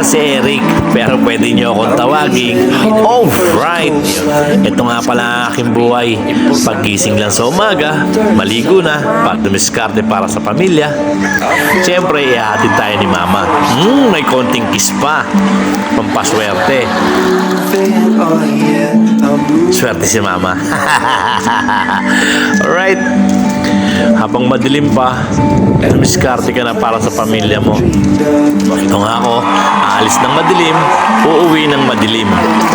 pangalan si Eric, pero pwede niyo akong tawaging Alright. Ito nga pala ang aking buhay. Paggising lang sa umaga, maligo na, pagdumiskarte para sa pamilya. Siyempre, ihahatid tayo ni Mama. May konting kiss pa. Pampaswerte. Swerte si Mama. Alright. Habang madilim pa, dumiskarte ka na para sa pamilya mo. Ito nga ako, aalis ng madilim, uuwi ng madilim.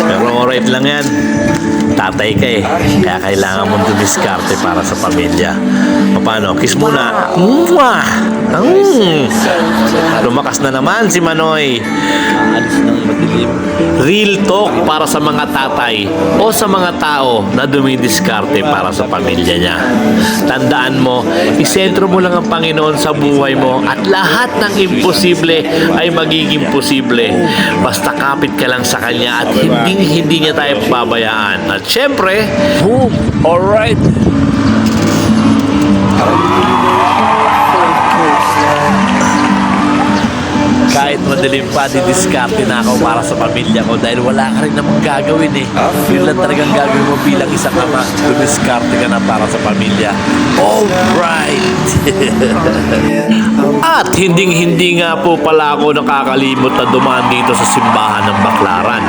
Pero alright lang yan. Tatay ka eh, kaya kailangan mong dumiskarte para sa pamilya. Paano? Kiss muna. Mwah! Lumakas na naman si Manoy. Alis ng madilim. Real talk para sa mga tatay o sa mga tao na dumidiskarte para sa pamilya niya. Tandaan mo, isentro mo lang ang Panginoon sa buhay mo at lahat ng imposible ay magiging posible. Basta kapit ka lang sa Kanya at hindi niya tayo pabayaan. At syempre, boom! Alright! Kahit madilim pa, didiskarte na ako para sa pamilya ko dahil wala ka rin namang gagawin eh. Yun lang talagang gagawin mo bilang isang ama. Didiskarte ka na para sa pamilya. Alright! At hindi nga po pala ako nakakalimot na dumaan dito sa simbahan ng Baclaran.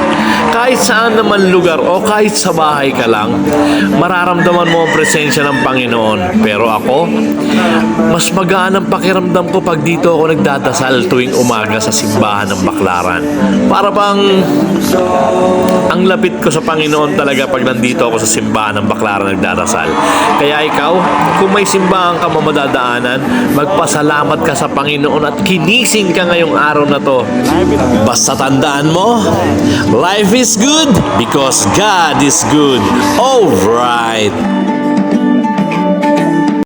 Kahit saan naman lugar o kahit sa bahay ka lang, mararamdaman mo ang presensya ng Panginoon. Pero ako, mas magaan ang pakiramdam ko pag dito ako nagdadasal tuwing umaga sa simbahan ng Baclaran. Para bang ang lapit ko sa Panginoon talaga pag nandito ako sa simbahan ng Baclaran nagdadasal. Kaya ikaw, kung may simbahan ka mamadadaanan, magpasalamat ka sa Panginoon at kinising ka ngayong araw na to. Basta tandaan mo, life is good because God is good. Alright!